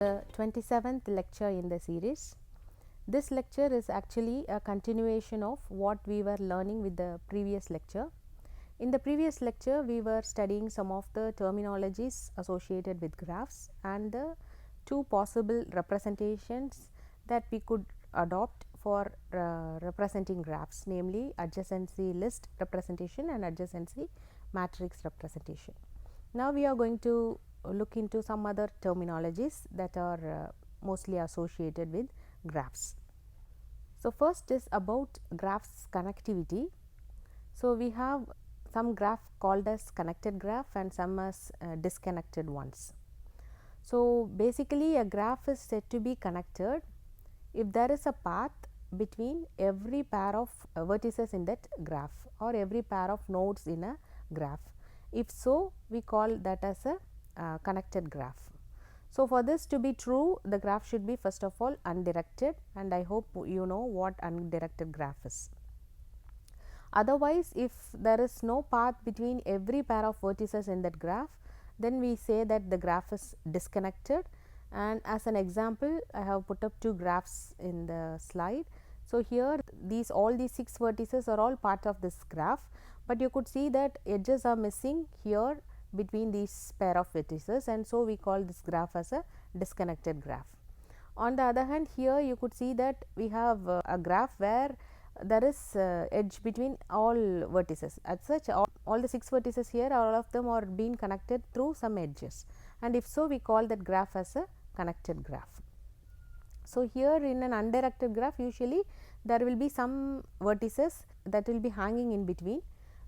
The 27th lecture in the series. This lecture is actually a continuation of what we were learning with the previous lecture. In the previous lecture, we were studying some of the terminologies associated with graphs and the two possible representations that we could adopt for representing graphs, namely adjacency list representation and adjacency matrix representation. Now we are going to look into some other terminologies that are mostly associated with graphs. So, first is about graphs connectivity. So, we have some graph called as connected graph and some as disconnected ones. So, basically a graph is said to be connected if there is a path between every pair of vertices in that graph or every pair of nodes in a graph. If so, we call that as a connected graph. So, for this to be true, the graph should be first of all undirected, and I hope you know what undirected graph is. Otherwise, if there is no path between every pair of vertices in that graph, then we say that the graph is disconnected. And as an example, I have put up two graphs in the slide. So, here all these 6 vertices are all part of this graph, but you could see that edges are missing here between these pair of vertices, and so we call this graph as a disconnected graph. On the other hand, here you could see that we have a graph where there is edge between all vertices. As such, all the 6 vertices here, all of them are being connected through some edges, and if so, we call that graph as a connected graph. So, here in an undirected graph, usually there will be some vertices that will be hanging in between,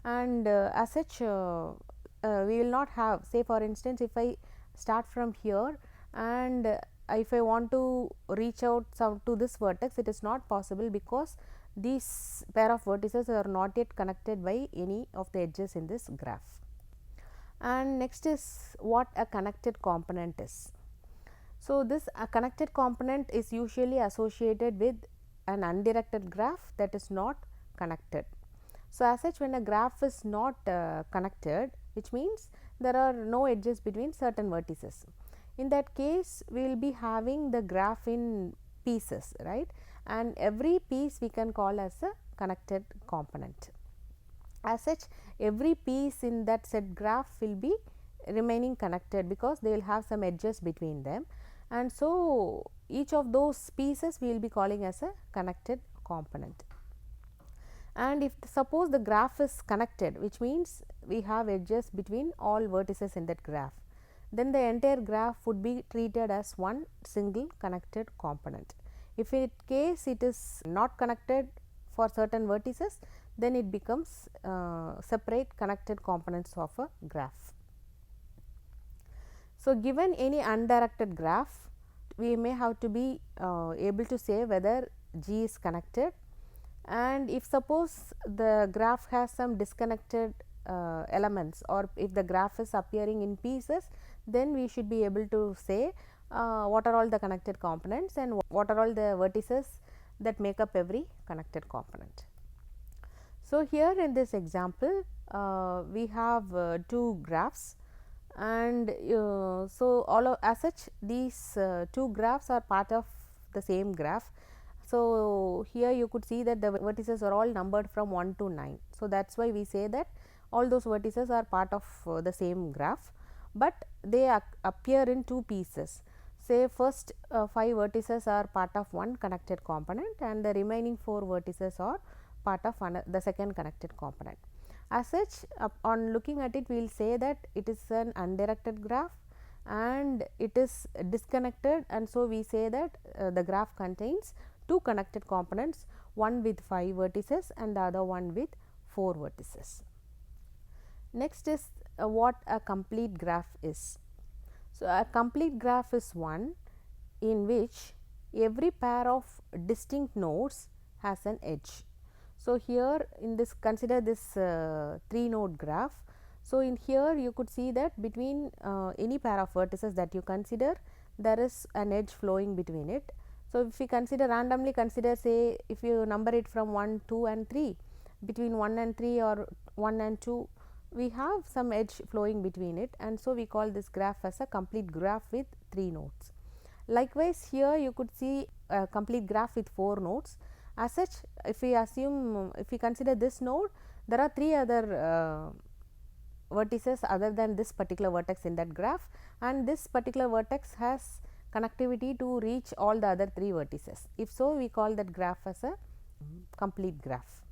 and as such we will not have, say for instance, if I start from here and if I want to reach out to this vertex, it is not possible because these pair of vertices are not yet connected by any of the edges in this graph. And next is what a connected component is. So, this connected component is usually associated with an undirected graph that is not connected. So, as such, when a graph is not connected, which means there are no edges between certain vertices, in that case we will be having the graph in pieces, right, and every piece we can call as a connected component. As such, every piece in that set graph will be remaining connected because they will have some edges between them, and so each of those pieces we will be calling as a connected component. And if suppose the graph is connected, which means we have edges between all vertices in that graph, then the entire graph would be treated as one single connected component. If in case it is not connected for certain vertices, then it becomes separate connected components of a graph. So, given any undirected graph, we may have to be able to say whether G is connected, and if suppose the graph has some disconnected elements, or if the graph is appearing in pieces, then we should be able to say what are all the connected components and what are all the vertices that make up every connected component. So, here in this example we have two graphs, and so as such these two graphs are part of the same graph. So, here you could see that the vertices are all numbered from 1 to 9. So, that is why we say that all those vertices are part of the same graph, but they appear in two pieces. Say first 5 vertices are part of one connected component and the remaining 4 vertices are part of the second connected component. As such, on looking at it, we will say that it is an undirected graph and it is disconnected, and so we say that the graph contains two connected components, one with 5 vertices and the other one with 4 vertices. Next is what a complete graph is. So, a complete graph is one in which every pair of distinct nodes has an edge. So, here in this, consider this 3 node graph. So, in here you could see that between any pair of vertices that you consider, there is an edge flowing between it. So, if we randomly consider, say if you number it from 1, 2 and 3, between 1 and 3 or 1 and 2, we have some edge flowing between it, and so we call this graph as a complete graph with 3 nodes. Likewise, here you could see a complete graph with 4 nodes. As such, if we consider this node, there are 3 other vertices other than this particular vertex in that graph, and this particular vertex has connectivity to reach all the other 3 vertices. If so, we call that graph as a complete graph.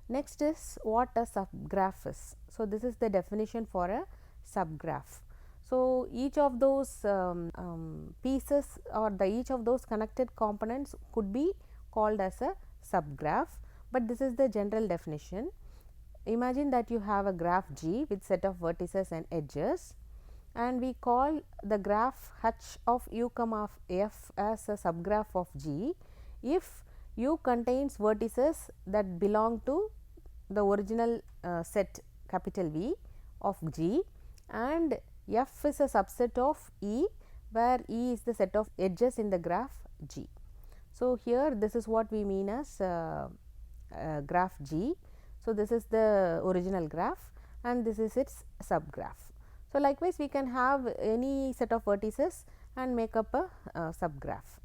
Next is what a subgraph is. So, this is the definition for a subgraph. So, each of those pieces or each of those connected components could be called as a subgraph, but this is the general definition. Imagine that you have a graph G with set of vertices and edges, and we call the graph H of U comma of F as a subgraph of G if U contains vertices that belong to the original set capital V of G, and F is a subset of E, where E is the set of edges in the graph G. So, here this is what we mean as graph G. So, this is the original graph and this is its subgraph. So, likewise we can have any set of vertices and make up a subgraph.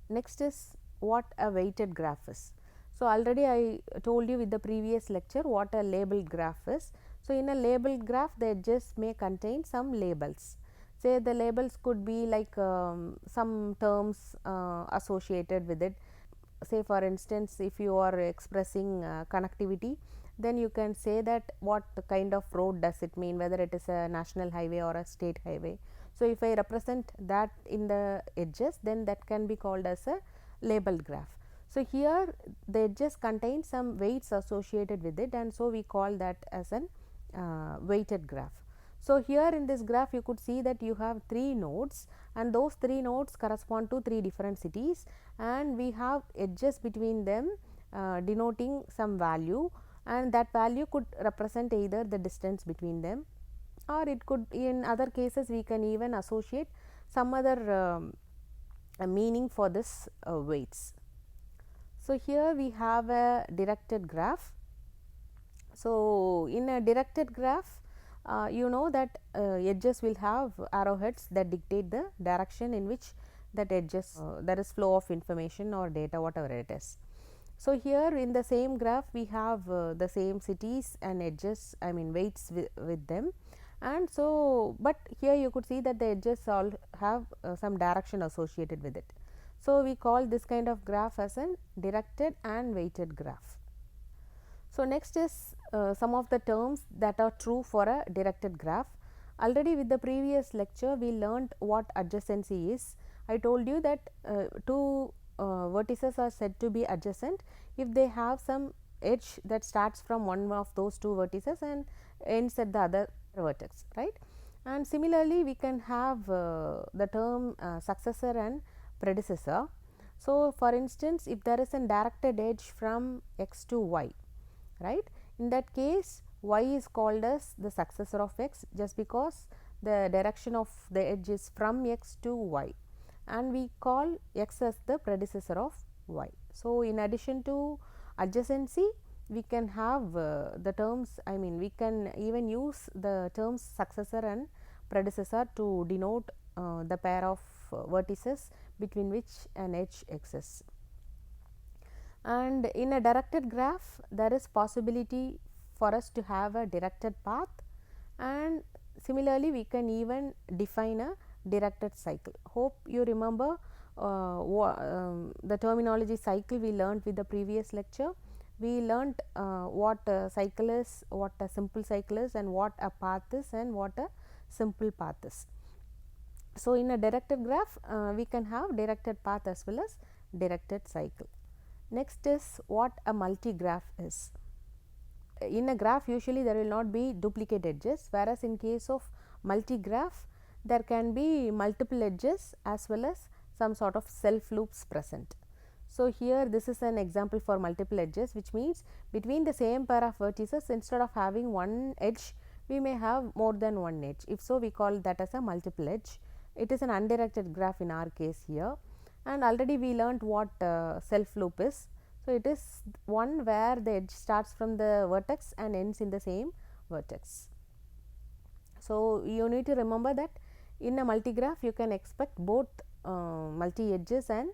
Next is what a weighted graph is. So, already I told you with the previous lecture what a labeled graph is. So, in a labeled graph the edges may contain some labels. Say the labels could be like some terms associated with it. Say for instance, if you are expressing connectivity, then you can say that what kind of road does it mean, whether it is a national highway or a state highway. So, if I represent that in the edges, then that can be called as a labeled graph. So, here the edges contain some weights associated with it, and so we call that as an weighted graph. So, here in this graph you could see that you have 3 nodes, and those 3 nodes correspond to 3 different cities, and we have edges between them denoting some value, and that value could represent either the distance between them, or it could, in other cases we can even associate some other meaning for this weights. So, here we have a directed graph. So, in a directed graph, you know that edges will have arrowheads that dictate the direction in which that edges there is flow of information or data, whatever it is. So, here in the same graph we have the same cities and edges, I mean weights with them, and so, but here you could see that the edges all have some direction associated with it. So, we call this kind of graph as a directed and weighted graph. So, next is some of the terms that are true for a directed graph. Already with the previous lecture we learnt what adjacency is. I told you that two vertices are said to be adjacent if they have some edge that starts from one of those 2 vertices and ends at the other vertex, right. And similarly we can have the term successor and predecessor. So, for instance, if there is a directed edge from x to y, right, in that case y is called as the successor of x just because the direction of the edge is from x to y, and we call x as the predecessor of y. So, in addition to adjacency we can have the terms, I mean we can even use the terms successor and predecessor to denote the pair of vertices between which an edge exists. And in a directed graph there is possibility for us to have a directed path, and similarly we can even define a directed cycle. Hope you remember the terminology cycle we learnt with the previous lecture. We learnt what a cycle is, what a simple cycle is, and what a path is and what a simple path is. So, in a directed graph we can have directed path as well as directed cycle. Next is what a multi-graph is. In a graph usually there will not be duplicate edges, whereas in case of multi-graph there can be multiple edges as well as some sort of self loops present. So, here this is an example for multiple edges, which means between the same pair of vertices instead of having one edge we may have more than one edge. If so, we call that as a multiple edge. It is an undirected graph in our case here, and already we learnt what self loop is. So, it is one where the edge starts from the vertex and ends in the same vertex. So, you need to remember that In a multigraph you can expect both multi edges and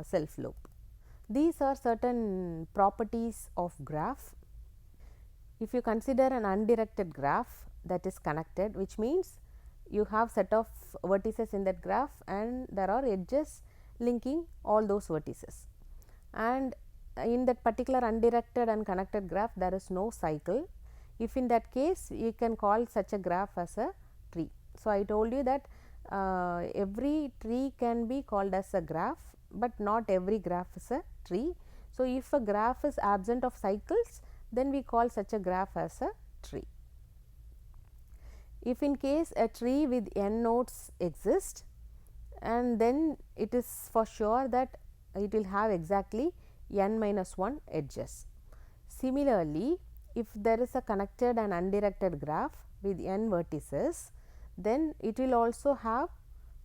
self loop. These are certain properties of graph. If you consider an undirected graph that is connected, which means you have set of vertices in that graph and there are edges linking all those vertices, and in that particular undirected and connected graph there is no cycle. If in that case, you can call such a graph as a tree. So, I told you that every tree can be called as a graph, but not every graph is a tree. So, if a graph is absent of cycles, then we call such a graph as a tree. If in case a tree with n nodes exists, and then it is for sure that it will have exactly n minus 1 edges. Similarly, if there is a connected and undirected graph with n vertices, then it will also have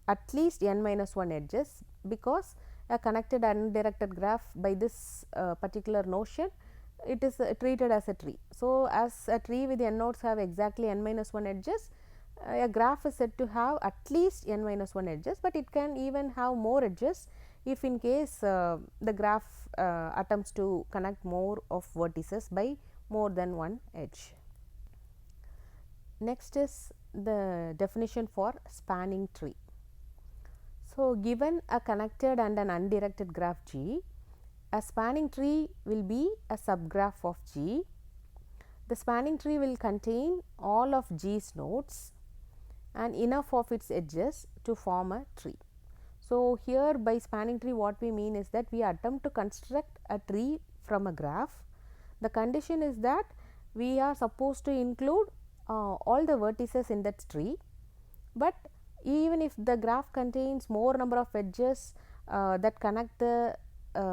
at least n minus 1 edges, because a connected and undirected graph by this particular notion, it is treated as a tree. So, as a tree with n nodes have exactly n minus 1 edges, a graph is said to have at least n minus 1 edges, but it can even have more edges if in case the graph attempts to connect more of vertices by more than one edge. Next is the definition for spanning tree. So, given a connected and an undirected graph G, a spanning tree will be a subgraph of G. The spanning tree will contain all of G's nodes and enough of its edges to form a tree. So, here by spanning tree what we mean is that we attempt to construct a tree from a graph. The condition is that we are supposed to include all the vertices in that tree, but even if the graph contains more number of edges that connect the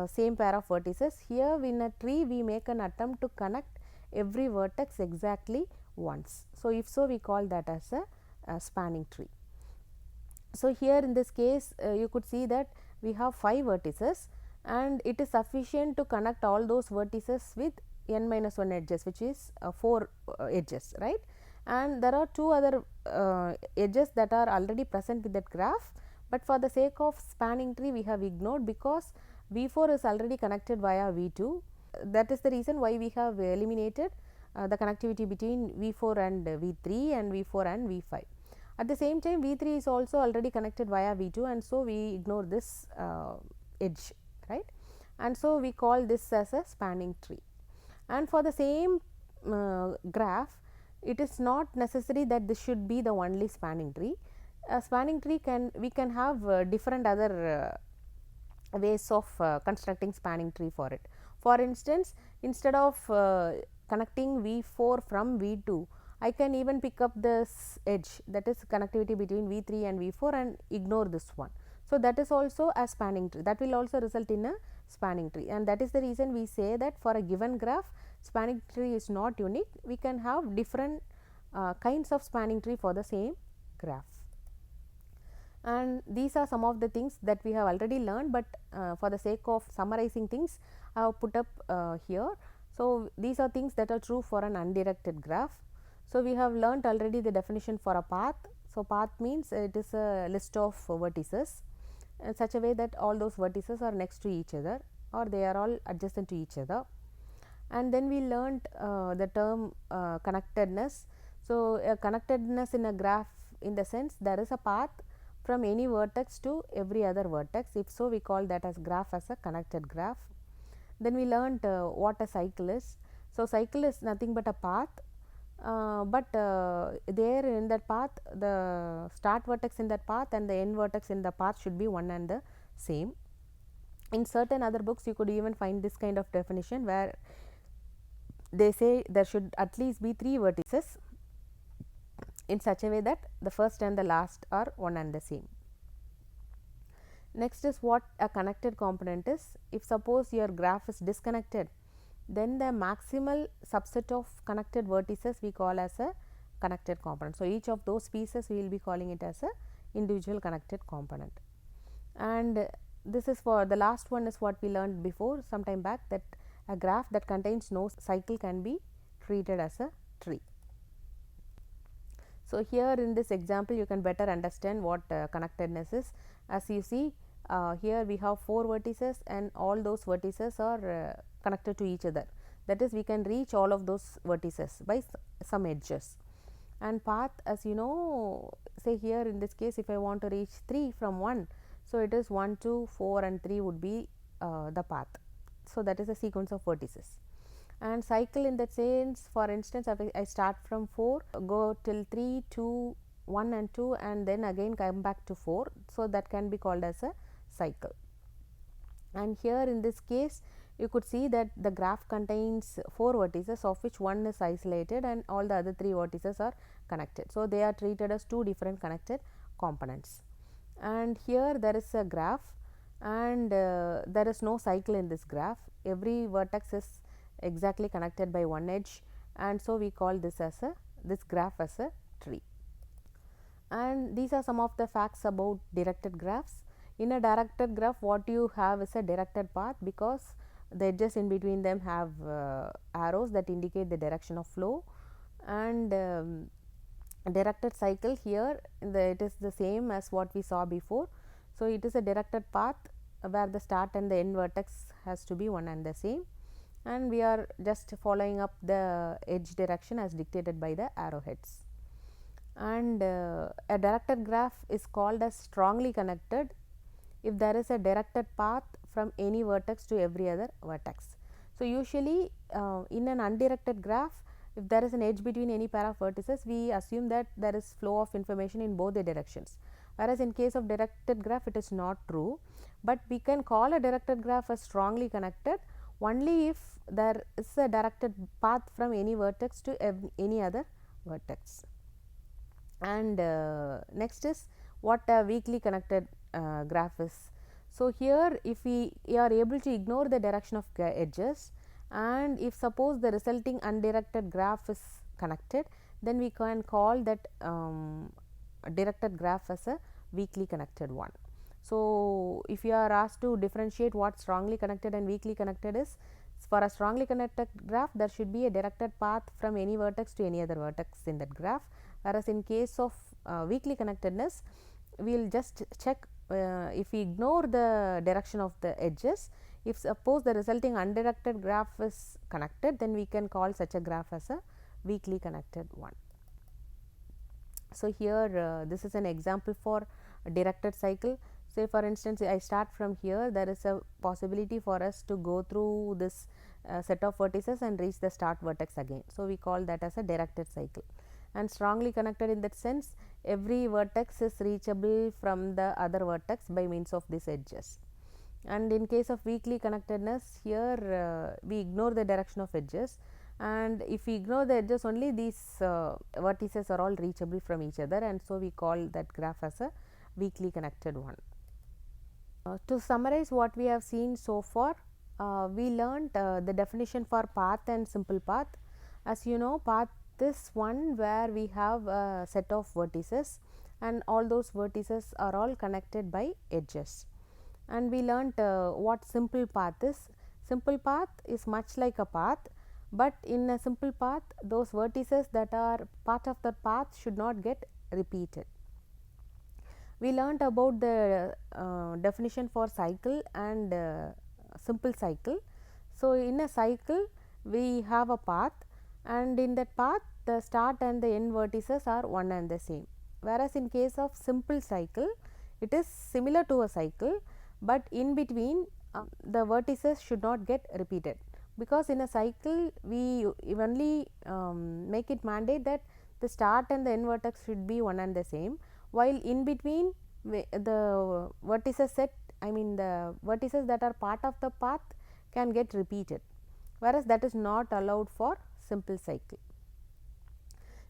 same pair of vertices, here in a tree we make an attempt to connect every vertex exactly once. So, if so, we call that as a spanning tree. So, here in this case you could see that we have 5 vertices and it is sufficient to connect all those vertices with n minus 1 edges, which is 4 edges, right, and there are 2 other edges that are already present with that graph, but for the sake of spanning tree we have ignored, because V4 is already connected via V2. That is the reason why we have eliminated the connectivity between V4 and V3 and V4 and V5. At the same time, V3 is also already connected via V2, and so we ignore this edge, right, and so we call this as a spanning tree. And for the same graph, it is not necessary that this should be the only spanning tree. A spanning tree we can have different other ways of constructing spanning tree for it. For instance, instead of connecting V4 from V2, I can even pick up this edge, that is connectivity between V3 and V4, and ignore this one. So, that is also a spanning tree, that will also result in a spanning tree, and that is the reason we say that for a given graph spanning tree is not unique. We can have different kinds of spanning tree for the same graph. And these are some of the things that we have already learned, but for the sake of summarizing things I have put up here. So, these are things that are true for an undirected graph. So, we have learnt already the definition for a path. So, path means it is a list of vertices in such a way that all those vertices are next to each other or they are all adjacent to each other. And then we learnt the term connectedness. So, connectedness in a graph in the sense there is a path from any vertex to every other vertex. If so, we call that as graph as a connected graph. Then we learnt what a cycle is. So, cycle is nothing but a path, but there in that path the start vertex in that path and the end vertex in the path should be one and the same. In certain other books you could even find this kind of definition where they say there should at least be 3 vertices in such a way that the first and the last are one and the same. Next is what a connected component is. If suppose your graph is disconnected, then the maximal subset of connected vertices we call as a connected component. So, each of those pieces we will be calling it as a individual connected component. And this is for the last one is what we learned before some time back, that a graph that contains no cycle can be treated as a tree. So here in this example you can better understand what connectedness is. As you see, here we have 4 vertices and all those vertices are connected to each other. That is, we can reach all of those vertices by some edges. And path, as you know, say here in this case, if I want to reach 3 from 1, so it is 1, 2, 4 and 3 would be the path. So that is a sequence of vertices. And cycle in that sense, for instance, I start from 4, go till 3, 2, 1 and 2 and then again come back to 4. So that can be called as a cycle. And here in this case you could see that the graph contains 4 vertices, of which one is isolated and all the other 3 vertices are connected. So they are treated as 2 different connected components. And here there is a graph and there is no cycle in this graph. Every vertex is exactly connected by one edge, and so we call this graph as a tree. And these are some of the facts about directed graphs. In a directed graph, what you have is a directed path, because the edges in between them have arrows that indicate the direction of flow. And directed cycle, here it is the same as what we saw before. So it is a directed path where the start and the end vertex has to be one and the same, and we are just following up the edge direction as dictated by the arrowheads. And a directed graph is called as strongly connected if there is a directed path from any vertex to every other vertex. So usually in an undirected graph, if there is an edge between any pair of vertices, we assume that there is flow of information in both the directions, whereas in case of directed graph it is not true. But we can call a directed graph as strongly connected only if there is a directed path from any vertex to any other vertex. And next is what a weakly connected graph is. So here, if we are able to ignore the direction of edges, and if suppose the resulting undirected graph is connected, then we can call that directed graph as a weakly connected one. So if you are asked to differentiate what strongly connected and weakly connected is, for a strongly connected graph there should be a directed path from any vertex to any other vertex in that graph, whereas in case of weakly connectedness, we will just check if we ignore the direction of the edges, if suppose the resulting undirected graph is connected, then we can call such a graph as a weakly connected one. So here this is an example for a directed cycle. Say for instance, I start from here, there is a possibility for us to go through this set of vertices and reach the start vertex again. So we call that as a directed cycle. And strongly connected in that sense, every vertex is reachable from the other vertex by means of these edges. And in case of weakly connectedness, here we ignore the direction of edges, and if we ignore the edges only, these vertices are all reachable from each other, and so we call that graph as a weakly connected one. To summarize what we have seen so far, we learnt the definition for path and simple path. As you know, path is one where we have a set of vertices and all those vertices are all connected by edges. And we learnt what simple path is. Simple path is much like a path, but in a simple path, those vertices that are part of the path should not get repeated. We learnt about the definition for cycle and simple cycle. So in a cycle, we have a path, and in that path the start and the end vertices are one and the same, whereas in case of simple cycle, it is similar to a cycle, but in between the vertices should not get repeated, because in a cycle we only make it mandate that the start and the end vertex should be one and the same, while in between the vertices set, the vertices that are part of the path can get repeated, whereas that is not allowed for simple cycle.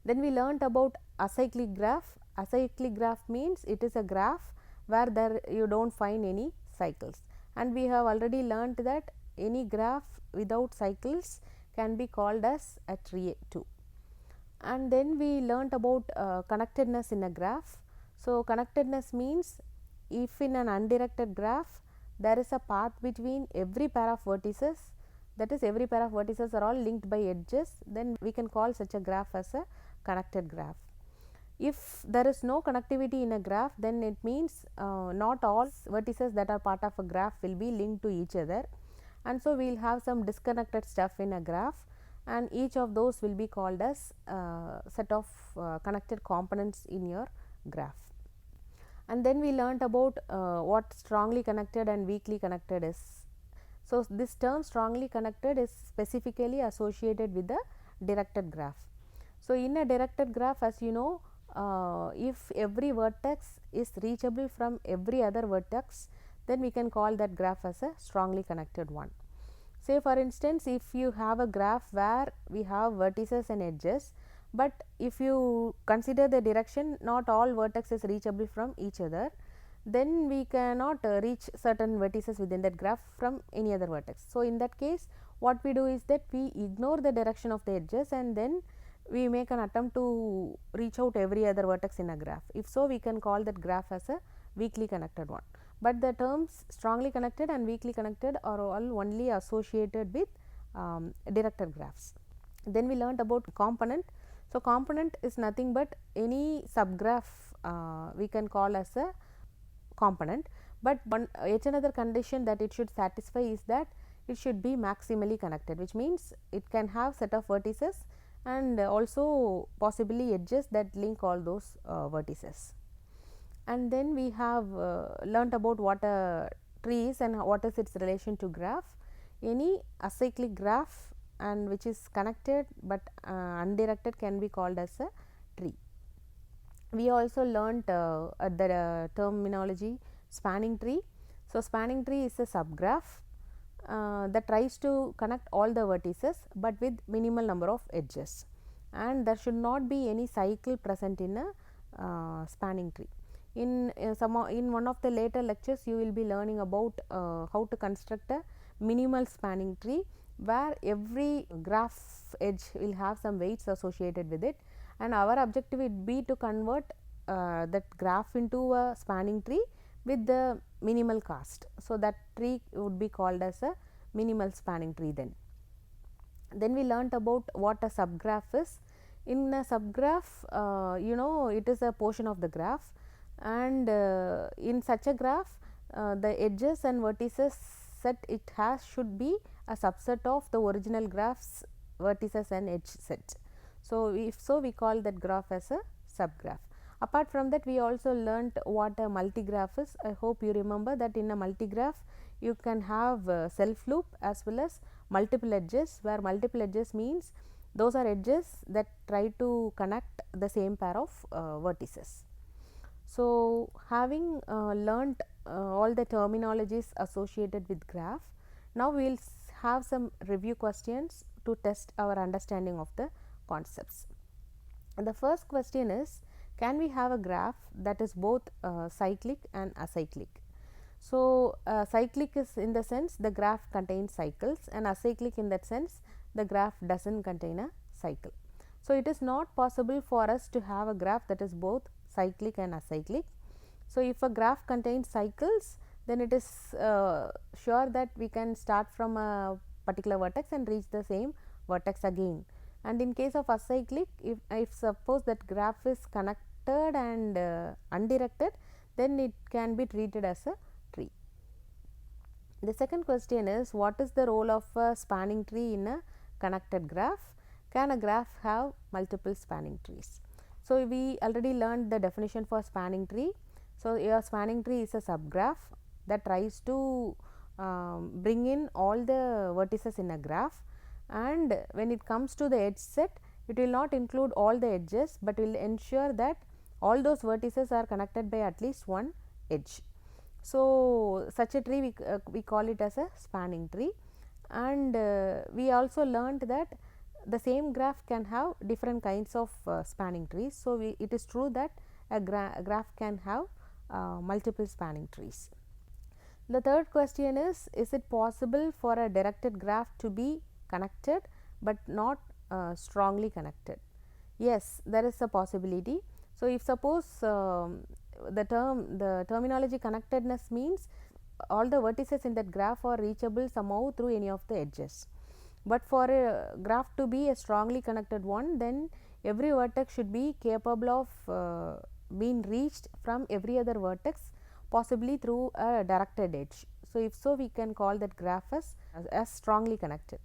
Then we learnt about acyclic graph. Acyclic graph means it is a graph where you don't find any cycles, and we have already learnt that any graph without cycles can be called as a tree too. And then we learnt about connectedness in a graph. So connectedness means if in an undirected graph there is a path between every pair of vertices, that is every pair of vertices are all linked by edges, then we can call such a graph as a connected graph. If there is no connectivity in a graph, then it means not all vertices that are part of a graph will be linked to each other, and so we will have some disconnected stuff in a graph, and each of those will be called as set of connected components in your graph. And then we learnt about what strongly connected and weakly connected is. So this term strongly connected is specifically associated with the directed graph. So in a directed graph, as you know, if every vertex is reachable from every other vertex, then we can call that graph as a strongly connected one. Say for instance, if you have a graph where we have vertices and edges, but if you consider the direction, not all vertices reachable from each other, then we cannot reach certain vertices within that graph from any other vertex. So in that case, what we do is that we ignore the direction of the edges, and then we make an attempt to reach out every other vertex in a graph. If so, we can call that graph as a weakly connected one. But the terms strongly connected and weakly connected are all only associated with directed graphs. Then we learned about component. So component is nothing but any subgraph we can call as a component, but yet another condition that it should satisfy is that it should be maximally connected, which means it can have set of vertices and also possibly edges that link all those vertices. And then we have learnt about what a tree is and what is its relation to graph. Any acyclic graph and which is connected but undirected can be called as a tree. We also learnt the terminology spanning tree. So spanning tree is a subgraph that tries to connect all the vertices but with minimal number of edges, and there should not be any cycle present in a spanning tree. In one of the later lectures, you will be learning about how to construct a minimal spanning tree, where every graph edge will have some weights associated with it, and our objective would be to convert that graph into a spanning tree with the minimal cost. So that tree would be called as a minimal spanning tree. Then we learnt about what a subgraph is. In a subgraph, you know, it is a portion of the graph, and in such a graph the edges and vertices set it has should be a subset of the original graph's vertices and edge set. So if so, we call that graph as a subgraph. Apart from that, we also learnt what a multigraph is. I hope you remember that in a multigraph you can have self loop as well as multiple edges, where multiple edges means those are edges that try to connect the same pair of vertices. So having learnt all the terminologies associated with graph, now we will have some review questions to test our understanding of the concepts. And the first question is, can we have a graph that is both cyclic and acyclic? So cyclic is in the sense the graph contains cycles, and acyclic in that sense the graph does not contain a cycle. So it is not possible for us to have a graph that is both cyclic and acyclic. So if a graph contains cycles, then it is sure that we can start from a particular vertex and reach the same vertex again. And in case of acyclic, if suppose that graph is connected and undirected, then it can be treated as a tree. The second question is, what is the role of a spanning tree in a connected graph? Can a graph have multiple spanning trees? So we already learned the definition for spanning tree. So your spanning tree is a subgraph that tries to bring in all the vertices in a graph, and when it comes to the edge set, it will not include all the edges, but will ensure that all those vertices are connected by at least one edge. So such a tree we call it as a spanning tree. And we also learned that the same graph can have different kinds of spanning trees. So it is true that a graph can have multiple spanning trees. The third question is it possible for a directed graph to be connected but not strongly connected? Yes, there is a possibility. So if suppose the terminology connectedness means all the vertices in that graph are reachable somehow through any of the edges. But for a graph to be a strongly connected one, then every vertex should be capable of being reached from every other vertex, possibly through a directed edge. So, if so, we can call that graph as strongly connected.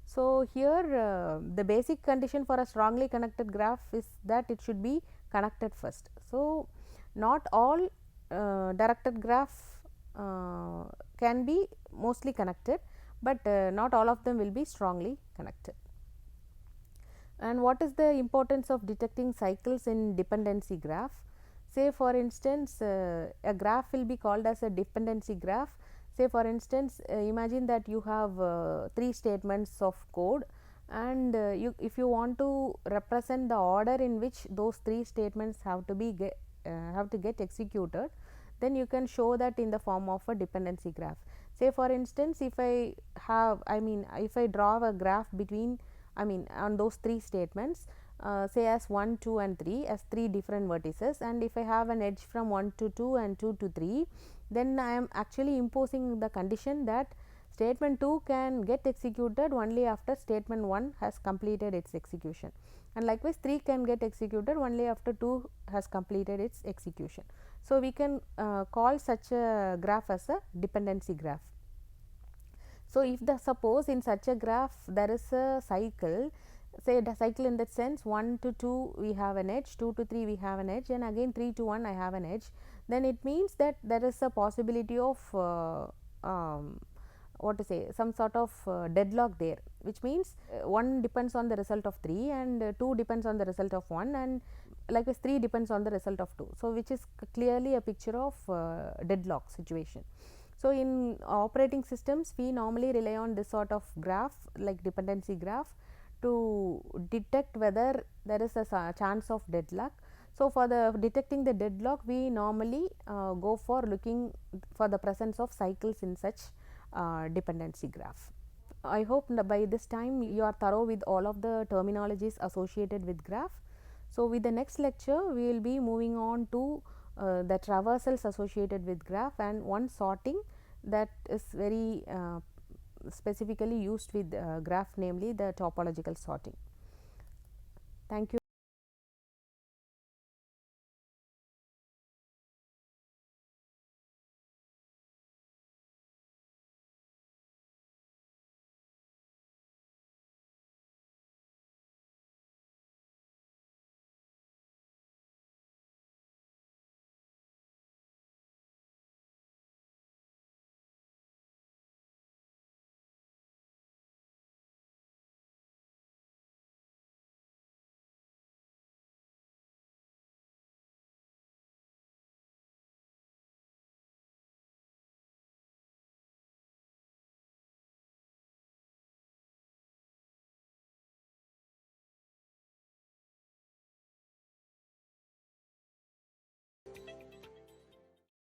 So, here the basic condition for a strongly connected graph is that it should be connected first. So, not all directed graph can be mostly connected, but not all of them will be strongly connected. And what is the importance of detecting cycles in dependency graph? Say for instance, a graph will be called as a dependency graph. Say for instance, imagine that you have 3 statements of code, and if you want to represent the order in which those 3 statements have to get executed, then you can show that in the form of a dependency graph. Say for instance, if I draw a graph between, on those 3 statements, say as 1, 2 and 3 as 3 different vertices, and if I have an edge from 1 to 2 and 2 to 3, then I am actually imposing the condition that statement 2 can get executed only after statement 1 has completed its execution, and likewise 3 can get executed only after 2 has completed its execution. So, we can call such a graph as a dependency graph. So, if suppose in such a graph there is a cycle, say the cycle in that sense 1 to 2 we have an edge, 2 to 3 we have an edge, and again 3 to 1 I have an edge, then it means that there is a possibility of some sort of deadlock there, which means 1 depends on the result of 3 and 2 depends on the result of 1, and likewise 3 depends on the result of 2. So, which is clearly a picture of deadlock situation. So, in operating systems we normally rely on this sort of graph like dependency graph to detect whether there is a chance of deadlock. So, for detecting the deadlock, we normally go for looking for the presence of cycles in such dependency graph. I hope by this time you are thorough with all of the terminologies associated with graph. So, with the next lecture we will be moving on to the traversals associated with graph and one sorting that is very specifically used with graph, namely the topological sorting. Thank you.